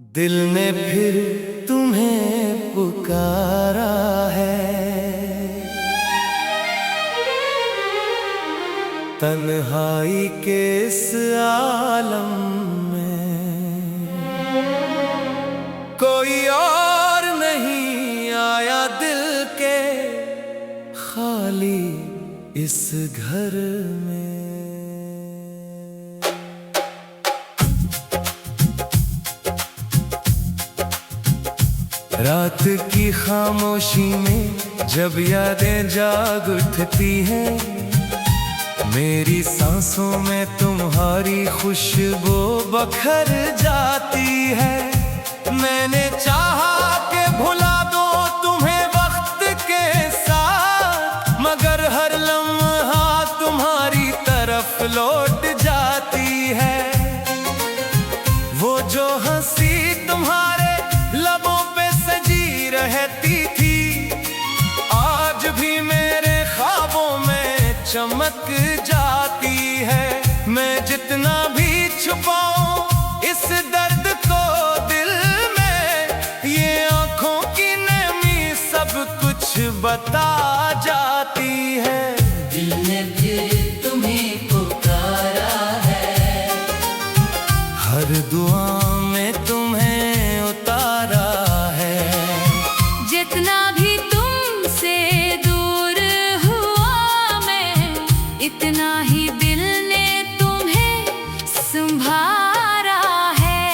दिल ने फिर तुम्हें पुकारा है, तन्हाई के इस आलम में कोई और नहीं आया दिल के खाली इस घर में। रात की खामोशी में जब यादें जाग उठती हैं, मेरी सांसों में तुम्हारी खुशबू बखर जाती है। मैंने चाहा कि भुला दो तुम्हें वक्त के साथ, मगर हर लम्हा तुम्हारी तरफ लौट जाती है। वो जो हंसी तुम्हारे लबों पे सजी रहती थी, आज भी मेरे ख्वाबों में चमक जाती है। मैं जितना भी छुपाऊं इस दर्द को दिल में, ये आंखों की नमी सब कुछ बता जाती है। दिल ने फिर तुम्हें पुकारा है, हर दुआ में तुम्हें उतारा है। जितना भी तुमसे दूर हुआ मैं, इतना ही दिल ने तुम्हें संभारा है।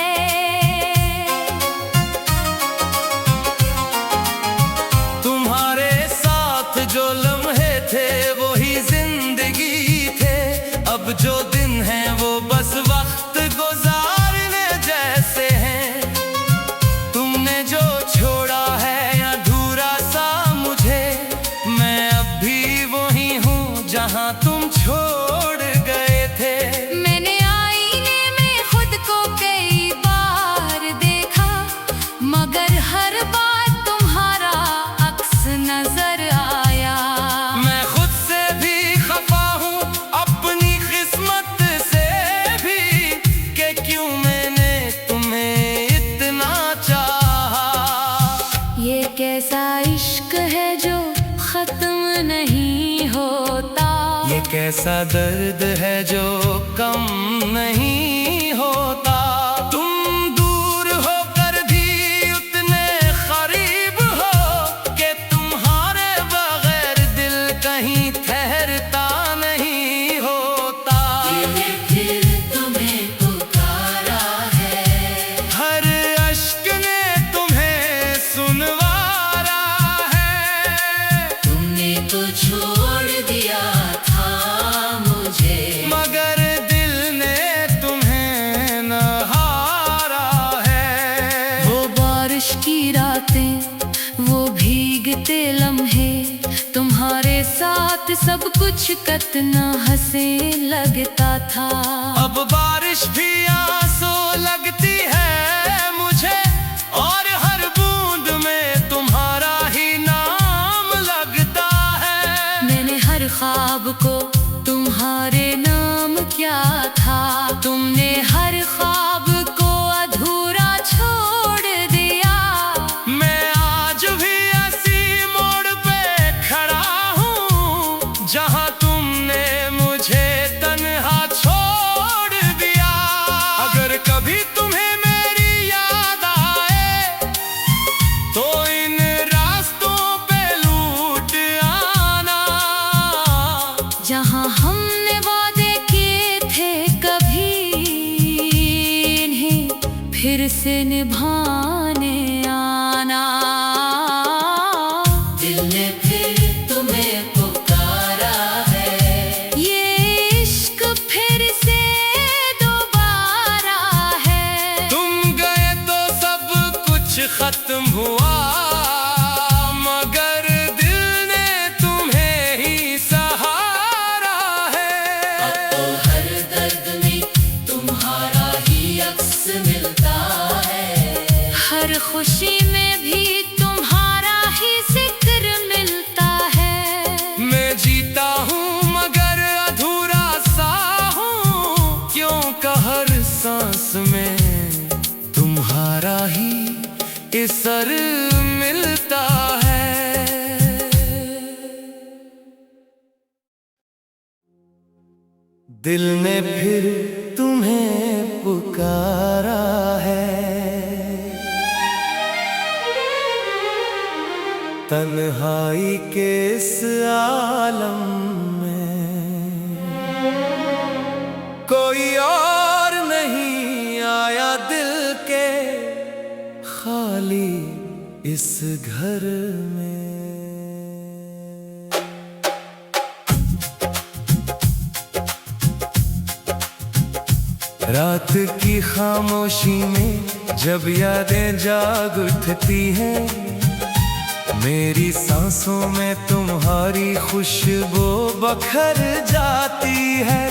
तुम्हारे साथ जो लम्हे थे वही जिंदगी थे, अब जो दिन है वो बस वक्त गुजारने जैसे हैं। तुमने जो छोड़ा है अधूरा सा मुझे, मैं अब भी वही हूँ जहाँ तुम छोड़ गए थे। मैंने आईने में खुद को कई बार देखा, मगर हर बार तुम्हारा अक्स नजर आया। मैं खुद से भी खफा हूँ अपनी किस्मत से भी, कि क्यों मैंने तुम्हें इतना चाहा। ये कैसा इश्क है जो खत्म नहीं होता, ये कैसा दर्द है जो कम नहीं होता। तुम दूर होकर भी उतने करीब हो कि तुम्हारे बगैर दिल कहीं ठहरता नहीं होता। दिल ने फिर तुम्हें पुकारा है, हर अश्क ने तुम्हें सुनवारा है। तुमने तो छोड़ दिया था मुझे, मगर दिल ने तुम्हें न हारा है। वो बारिश की रातें, वो भीगते लम्हे, तुम्हारे साथ सब कुछ कितना हंसे लगता था। अब बारिश भी आंसू लगती है मुझे, और हर बूंद में तुम्हारा ही नाम लगता है। मैंने हर ख्वाब को तुम्हारे नाम क्या था, तुमने हर ख्वाब को अधूरा छोड़ दिया। मैं आज भी ऐसी मोड़ पे खड़ा हूँ जहाँ तुमने मुझे तन्हा छोड़ दिया। अगर कभी तुम्हें मेरी याद आए तो इन रास्तों पे लूट आना, जहाँ हमने वादे किए थे कभी इन्हें फिर से निभाने आना। दिल ने फिर तुम्हें पुकारा है, ये इश्क फिर से दोबारा है। तुम गए तो सब कुछ खत्म हुआ, मगर दिल ने तुम्हें ही सहारा है। अब तो हर दर्द में तुम्हारा ही अक्स मिलता है, हर खुशी में भी तुम्हारा ही जिक्र मिलता है। मैं जीता हूँ मगर अधूरा सा हूँ, क्यों का हर सांस में तुम्हारा तुम्हारा ही असर मिलता है। दिल ने फिर तुम्हें पुकारा है, तन्हाई के इस आलम में कोई और नहीं आया दिल के खाली इस घर में। रात की खामोशी में जब यादें जाग उठती हैं, मेरी सांसों में तुम्हारी खुशबू बखर जाती है।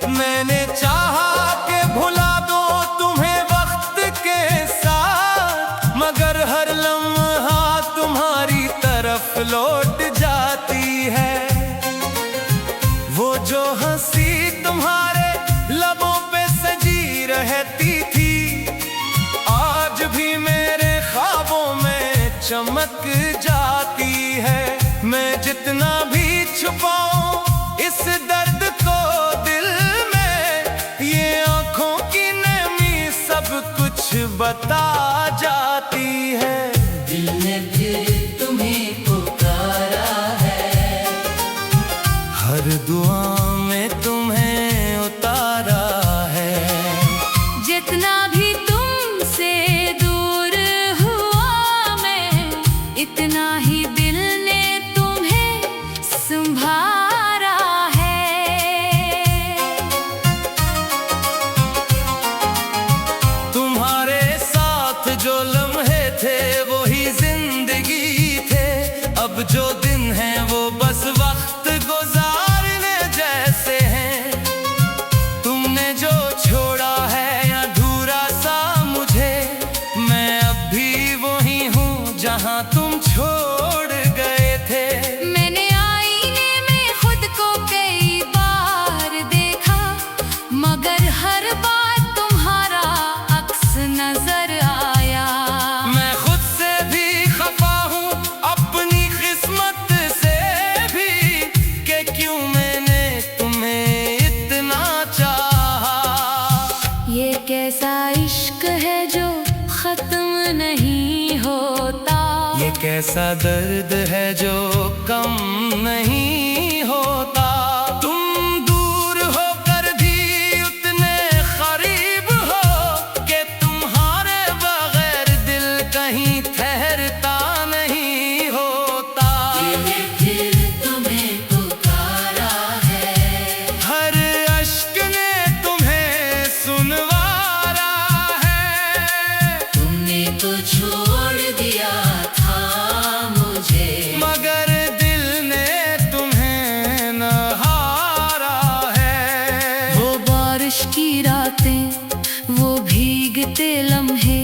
मैंने चाहा कि भुला दो तुम्हें वक्त के साथ, मगर हर लम्हा तुम्हारी तरफ लौट जाती है। वो जो हंसी तुम्हारे लबों पे सजी रहती थी, आज भी मेरे ख्वाबों में चमक जाती है। मैं जितना भी छुपाऊं इस दर्द को दिल में, ये आंखों की नमी सब कुछ बता जाती है। दिल ने फिर तुम्हें पुकारा है, हर दुआ में तुम्हें उतारा है। जितना भी तुमसे दूर हुआ मैं, इतना ही दिल ने तुम्हें संभारा है। तुम्हारे साथ जो लम्हे थे वही जिंदगी थे, अब जो दिन हैं वो बस वक्त गुजारने जैसे हैं। तुमने जो छोड़ा है अधूरा सा मुझे, मैं अब भी वही हूँ जहाँ तुम छोड़ गए थे। मैंने आईने में खुद को कई बार देखा, मगर हर बार तुम्हारा अक्स नजर आया। मैं खुद से भी खफा हूँ, अपनी किस्मत से भी, कि क्यों मैंने तुम्हें इतना चाहा। ये कैसा इश्क है जो खत्म नहीं होता, ये कैसा दर्द है जो कम नहीं होता। तुम दूर होकर भी उतने करीब हो कि तुम्हारे बगैर दिल कहीं ठहरता नहीं होता। दिल ने फिर तुम्हें पुकारा है, हर अश्क ने तुम्हें सुनवारा है। तुमने तो छोड़ दिया था मुझे, मगर दिल ने तुम्हें नहारा है। वो बारिश की रातें, वो भीगते लम्हे,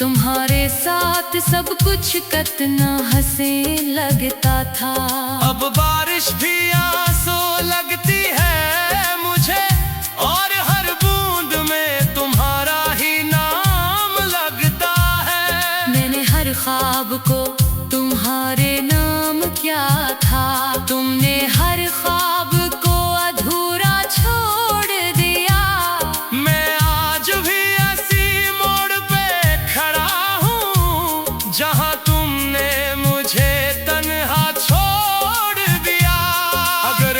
तुम्हारे साथ सब कुछ कितना हंसे लगता था। अब बारिश भी आंसू लगती है मुझे, और हर बूंद में तुम्हारा ही नाम लगता है। मैंने हर ख्वाब को तुम्हारे नाम क्या था, तुमने हर ख्वाब को अधूरा छोड़ दिया। मैं आज भी ऐसी मोड़ पे खड़ा हूँ जहाँ तुमने मुझे तन्हा छोड़ दिया। अगर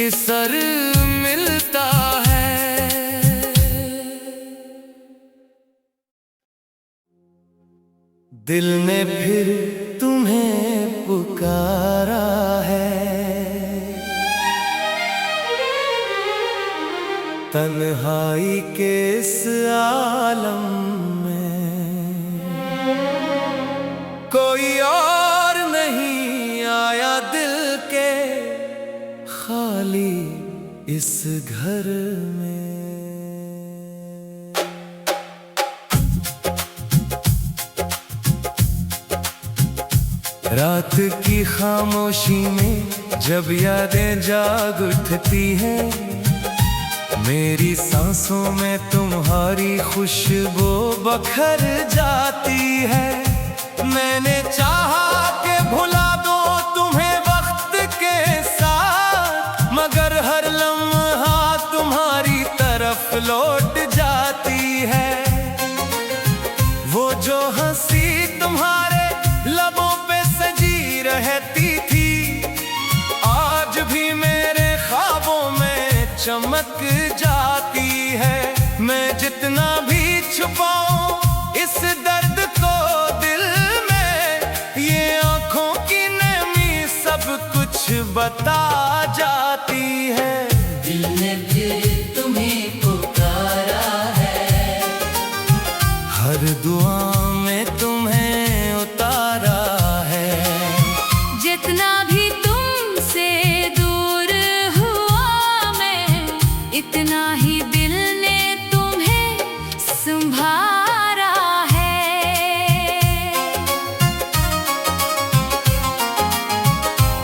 असर मिलता है। दिल ने फिर तुम्हें पुकारा है, तन्हाई के इस आलम में कोई और नहीं आया दिल के खाली इस घर में। रात की खामोशी में जब यादें जाग उठती हैं, मेरी सांसों में तुम्हारी खुशबू बखर जाती है। मैंने चाहा कि भुला दो तुम्हें वक्त के साथ, मगर हर लम्हा तुम्हारी तरफ लौट जाती है। वो जो हंसी तुम्हारे लबों पे सजी रहती थी, आज भी मेरे ख्वाबों में चमक जाती है। मैं जितना भी छुपाऊं इस दर्द को दिल में, ये आंखों की नमी सब कुछ बता जाती है। दिल ने फिर तुम्हें पुकारा है, हर दुआ में तुम्हें उतारा है। जितना भी तुमसे दूर हुआ मैं, इतना ही दिल ने तुम्हें संभारा है।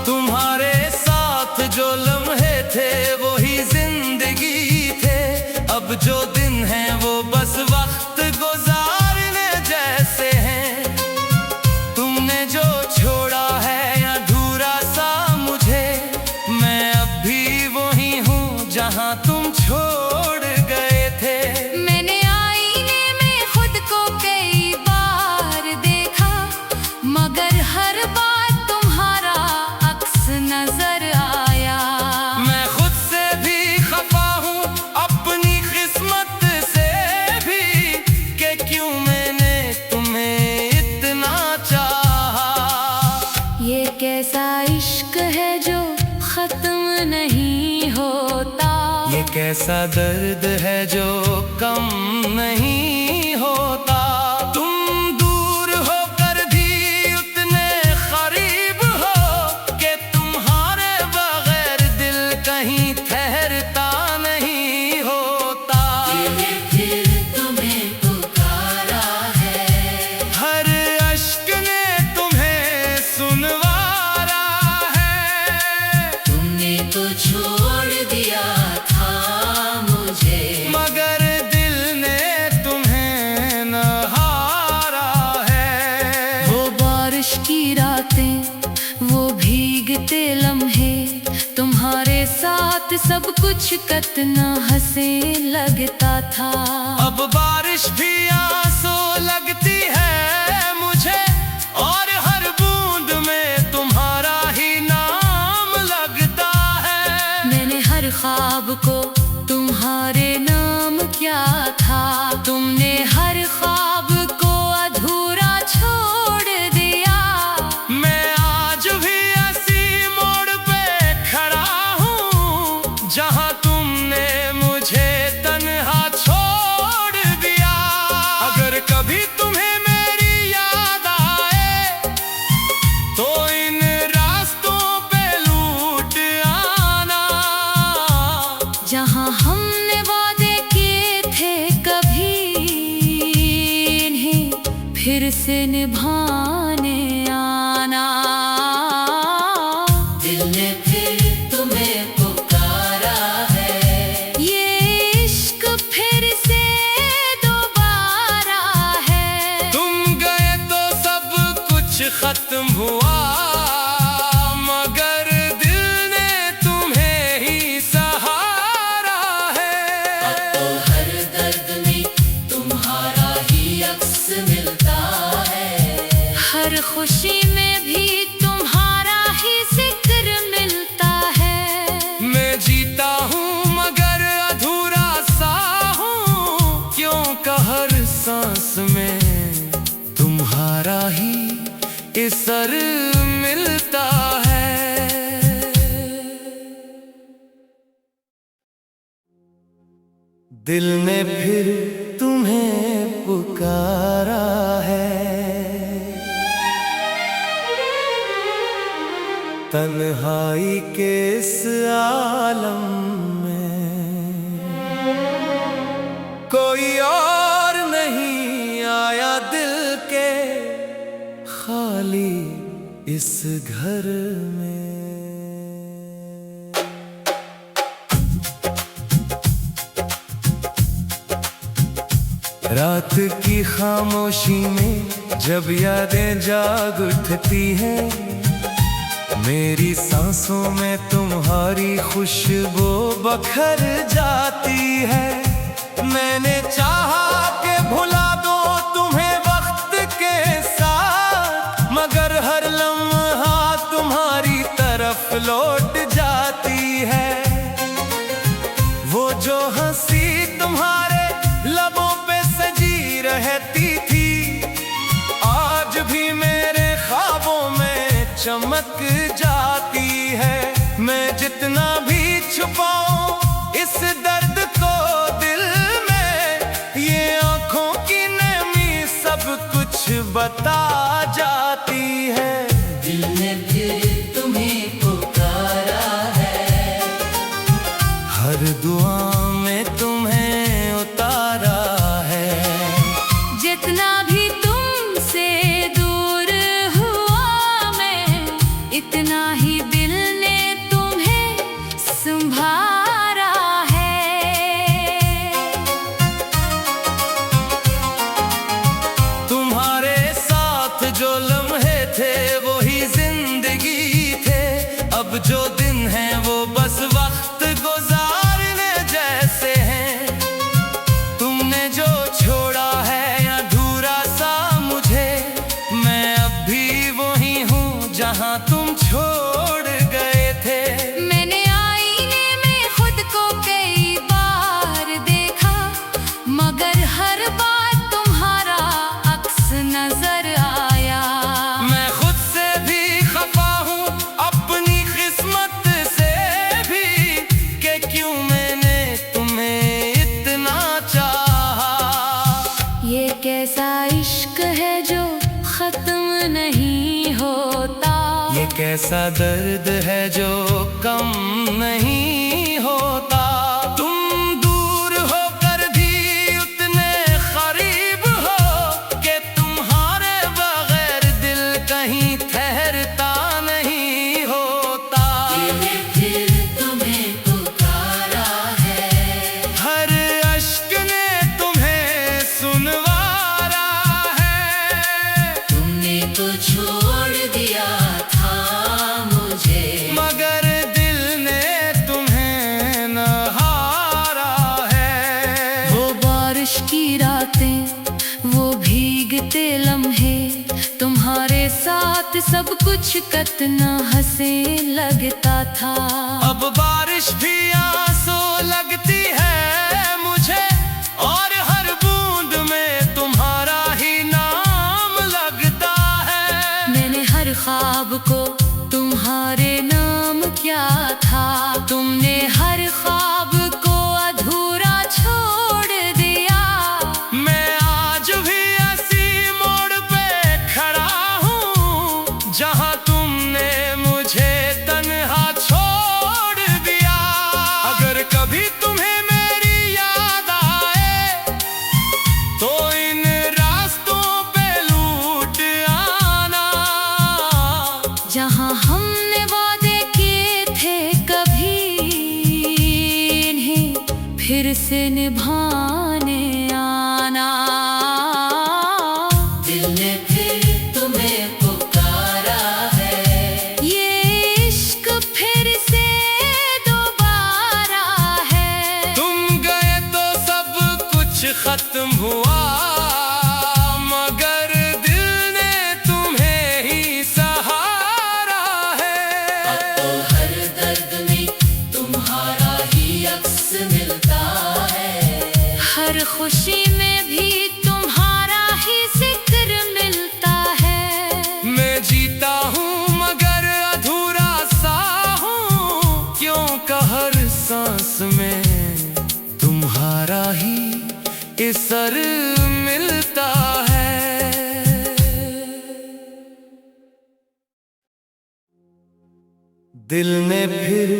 तुम्हारे साथ जो लम्हे थे वही जिंदगी थे, अब जो दिन है वो बस वक्त गुजारने जैसे हैं। तुमने जो छोड़ा है अधूरा सा मुझे, मैं अब भी वही हूँ जहाँ तुम छोड़ गए थे। मैंने आईने में खुद को कई बार देखा, मगर हर बार तुम्हारा अक्स नजर आया। मैं खुद से भी खफा हूँ, अपनी किस्मत से भी, कि क्यों मैंने तुम्हें इतना चाहा। ये कैसा इश्क है जो खत्म नहीं होता, ये कैसा दर्द है जो कम नहीं होता। तुम दूर होकर भी उतने करीब हो कि तुम्हारे बगैर दिल कहीं ठहरता नहीं होता। दिल ने फिर तुम्हें पुकारा है, हर अश्क ने तुम्हें सुनवारा है। तुमने तो छोड़ दिया था मुझे, मगर दिल ने तुम्हें नहारा है। वो बारिश की रातें, वो भीगते लम्हे, तुम्हारे साथ सब कुछ कितना हंसे लगता था। अब बारिश भी आंसू लगती है मुझे, और हर बूंद में तुम्हारा ही नाम लगता है। मैंने हर ख्वाब को तुम्हारे नाम किया था, तुमने हर ख्वाब को अधूरा छोड़ दिया। मैं आज भी ऐसी मोड़ पे खड़ा हूँ जहाँ तुमने मुझे तन्हा छोड़ दिया। अगर कभी तुम्हें मेरी याद आए तो इन रास्तों पे लूट आना, जहाँ हमने वादे किए थे कभी इन्हें फिर से निभाने आना। दिल ने फिर तुम्हें पुकारा है, ये इश्क फिर से दोबारा है। तुम गए तो सब कुछ खत्म हुआ, मगर दिल ने तुम्हें ही सहारा है। अब तो हर दर्द में तुम्हारा ही अक्स मिलता है, हर खुशी में भी तुम्हारा ही जिक्र मिलता है। मैं जी सर मिलता है। दिल ने फिर तुम्हें पुकारा है, तन्हाई के इस आलम में कोई और नहीं आया दिल के खाली इस घर में। रात की खामोशी में जब यादें जाग उठती हैं, मेरी सांसों में तुम्हारी खुशबू बखर जाती है। मैंने चाहा कि भुला दो तुम्हें वक्त के साथ, मगर हर लम्हा तुम्हारी तरफ लौट जाती है। वो जो हंसी तुम्हारे लबों पे सजी रहती थी, आज भी मेरे ख्वाबों में चमक जाती है। मैं जितना भी छुपाऊं इस दर्द को दिल में, ये आंखों की नमी सब कुछ बता जाती है। दिल ने फिर तुम्हें पुकारा है, हर दुआ में तुम्हें उतारा है। जितना भी तुमसे दूर हुआ मैं, इतना ही दिल ने तुम्हें संभारा है। तुम्हारे साथ जो लम्हे थे वही जिंदगी थे, अब जो दिन है वो बस वक्त गुजारने जैसे हैं। तुमने जो छोड़ा है अधूरा सा मुझे, मैं अब भी वही हूँ जहाँ तुम छोड़ गए थे। मैंने आईने में खुद को कई बार देखा, मगर हर बार तुम्हारा अक्स नजर आया। मैं खुद से भी खफा हूँ अपनी किस्मत से भी, कि क्यों मैंने तुम्हें इतना चाहा। ये कैसा इश्क है जो खत्म नहीं होता, ये कैसा दर्द है जो कम नहीं होता। तुम दूर होकर भी उतने करीब हो कि तुम्हारे बगैर दिल कहीं ठहरता नहीं होता। दिल ने फिर तुम्हें पुकारा है, हर अश्क ने तुम्हें सुनवारा है। तुमने तो छोड़ दिया था मुझे, मगर दिल ने तुम्हें न हारा है। वो बारिश की रातें, वो भीगते लम्हे, तुम्हारे साथ सब कुछ कितना हंसे लगता था। अब बारिश भी आंसू लगती है मुझे, और हर बूंद में तुम्हारा ही नाम लगता है। मैंने हर ख्वाब को तुम्हारे नाम क्या था, तुमने हर ख्वाब को अधूरा छोड़ दिया। मैं आज भी ऐसी मोड़ पे खड़ा हूँ जहाँ तुमने मुझे तन्हा छोड़ दिया। अगर कभी तुम्हें मेरी याद आए तो इन रास्तों पे लूट आना, जहाँ हमने वादे किए थे कभी इन्हें फिर से निभाने आना। दिल ने फिर तुम्हें पुकारा है, ये इश्क फिर से दोबारा है। तुम गए तो सब कुछ खत्म हुआ, मगर दिल ने तुम्हें ही सहारा है। अब तो हर दर्द में तुम्हारा ही अक्स मिलता है, हर खुशी में भी तुम्हारा ही जिक्र मिलता है। मैं जी इसर मिलता है। दिल ने फिर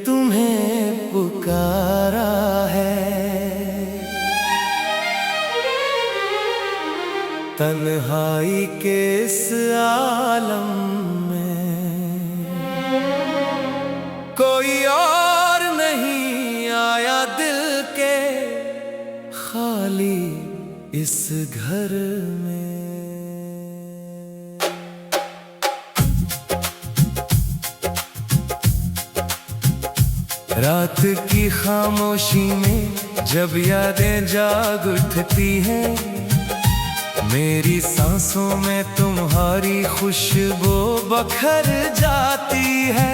तुम्हें पुकारा है, तन्हाई के इस आलम में कोई और नहीं आया दिल के खाली इस घर में। रात की खामोशी में जब यादें जाग उठती हैं, मेरी सांसों में तुम्हारी खुशबू बखर जाती है।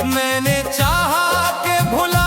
मैंने चाहा के भुला